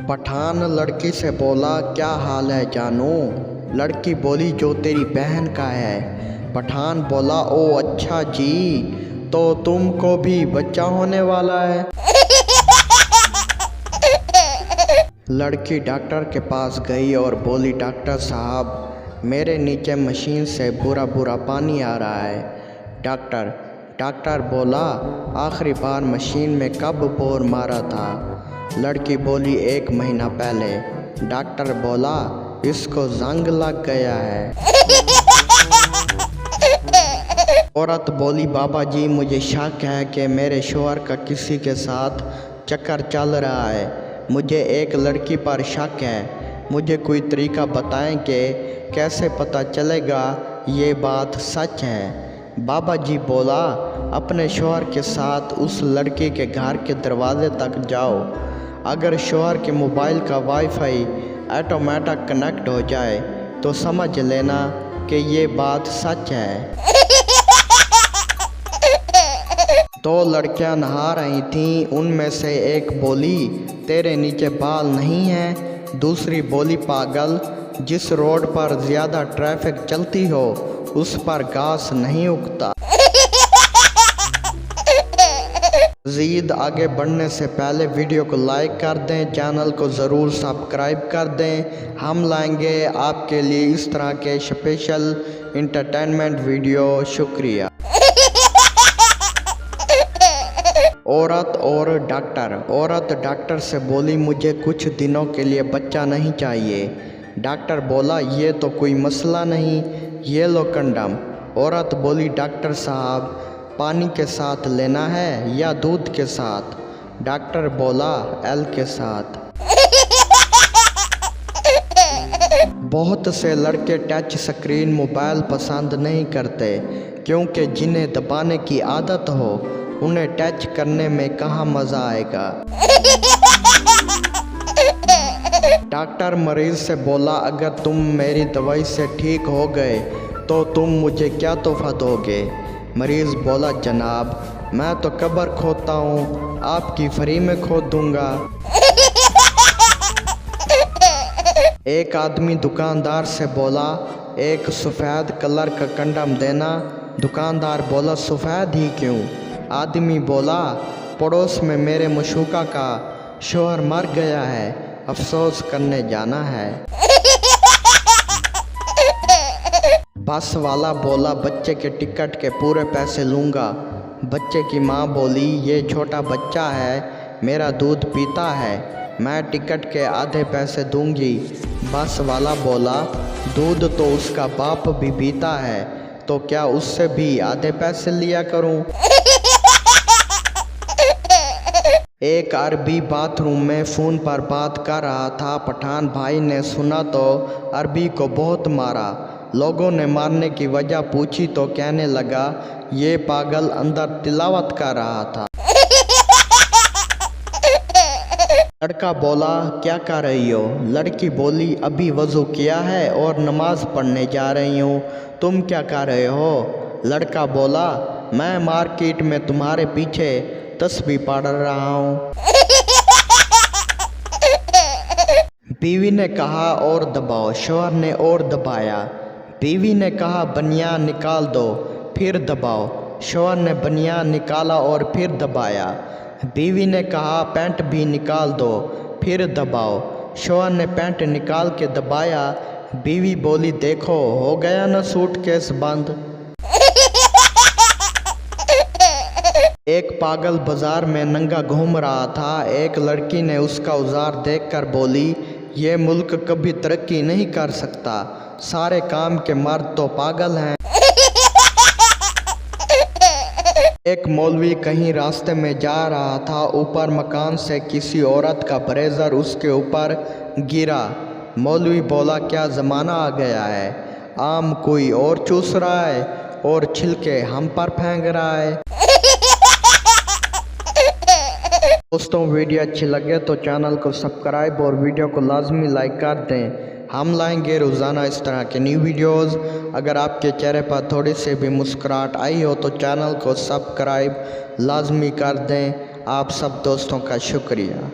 पठान लड़की से बोला, क्या हाल है जानू। लड़की बोली, जो तेरी बहन का है। पठान बोला, ओ अच्छा जी, तो तुमको भी बच्चा होने वाला है। लड़की डॉक्टर के पास गई और बोली, डॉक्टर साहब, मेरे नीचे मशीन से बुरा बुरा पानी आ रहा है। डॉक्टर बोला, आखिरी बार मशीन में कब बोर मारा था। लड़की बोली, 1 महीना पहले। डॉक्टर बोला, इसको जंग लग गया है। औरत बोली, बाबा जी, मुझे शक है कि मेरे शौहर का किसी के साथ चक्कर चल रहा है। मुझे एक लड़की पर शक है। मुझे कोई तरीका बताएं कि कैसे पता चलेगा ये बात सच है। बाबा जी बोला, अपने शौहर के साथ उस लड़की के घर के दरवाजे तक जाओ। अगर शौहर के मोबाइल का वाईफाई ऑटोमेटिक कनेक्ट हो जाए तो समझ लेना कि ये बात सच है। 2 लड़कियां नहा रही थीं। उनमें से एक बोली, तेरे नीचे बाल नहीं हैं। दूसरी बोली, पागल, जिस रोड पर ज़्यादा ट्रैफिक चलती हो उस पर घास नहीं उगता। मज़ीद आगे बढ़ने से पहले वीडियो को लाइक कर दें, चैनल को ज़रूर सब्सक्राइब कर दें। हम लाएंगे आपके लिए इस तरह के स्पेशल इंटरटेनमेंट वीडियो। शुक्रिया। औरत और डॉक्टर से बोली, मुझे कुछ दिनों के लिए बच्चा नहीं चाहिए। डॉक्टर बोला, ये तो कोई मसला नहीं, ये लो कंडम। औरत बोली, डॉक्टर साहब, पानी के साथ लेना है या दूध के साथ। डॉक्टर बोला, एल के साथ। बहुत से लड़के टच स्क्रीन मोबाइल पसंद नहीं करते, क्योंकि जिन्हें दबाने की आदत हो उन्हें टच करने में कहाँ मज़ा आएगा। डॉक्टर मरीज से बोला, अगर तुम मेरी दवाई से ठीक हो गए तो तुम मुझे क्या तोहफा दोगे। मरीज बोला, जनाब, मैं तो कब्र खोदता हूँ, आपकी फ्री में खोद दूंगा। एक आदमी दुकानदार से बोला, एक सफ़ेद कलर का कंडम देना। दुकानदार बोला, सफ़ेद ही क्यों। आदमी बोला, पड़ोस में मेरे मशूका का शौहर मर गया है, अफसोस करने जाना है। बस वाला बोला, बच्चे के टिकट के पूरे पैसे लूँगा। बच्चे की माँ बोली, ये छोटा बच्चा है, मेरा दूध पीता है, मैं टिकट के आधे पैसे दूंगी। बस वाला बोला, दूध तो उसका बाप भी पीता है, तो क्या उससे भी आधे पैसे लिया करूं। एक अरबी बाथरूम में फ़ोन पर बात कर रहा था। पठान भाई ने सुना तो अरबी को बहुत मारा। लोगों ने मारने की वजह पूछी तो कहने लगा, ये पागल अंदर तिलावत कर रहा था। लड़का बोला, क्या कर रही हो। लड़की बोली, अभी वज़ू किया है और नमाज पढ़ने जा रही हूँ। तुम क्या कर रहे हो। लड़का बोला, मैं मार्केट में तुम्हारे पीछे तस्बीह पढ़ रहा हूँ। बीवी ने कहा, और दबाओ। शौहर ने और दबाया। बीवी ने कहा, बनियान निकाल दो, फिर दबाओ। शौहर ने बनियान निकाला और फिर दबाया। बीवी ने कहा, पैंट भी निकाल दो, फिर दबाओ। शौहर ने पैंट निकाल के दबाया। बीवी बोली, देखो हो गया ना सूटकेस बंद। एक पागल बाजार में नंगा घूम रहा था। एक लड़की ने उसका औजार देखकर बोली, ये मुल्क कभी तरक्की नहीं कर सकता, सारे काम के मर्द तो पागल हैं। एक मौलवी कहीं रास्ते में जा रहा था। ऊपर मकान से किसी औरत का ब्रेजर उसके ऊपर गिरा। मौलवी बोला, क्या ज़माना आ गया है, आम कोई और चूस रहा है और छिलके हम पर फेंक रहा है। दोस्तों, वीडियो अच्छी लगे तो चैनल को सब्सक्राइब और वीडियो को लाजमी लाइक कर दें। हम लाएंगे रोज़ाना इस तरह के न्यू वीडियोस। अगर आपके चेहरे पर थोड़ी सी भी मुस्कुराहट आई हो तो चैनल को सब्सक्राइब लाजमी कर दें। आप सब दोस्तों का शुक्रिया।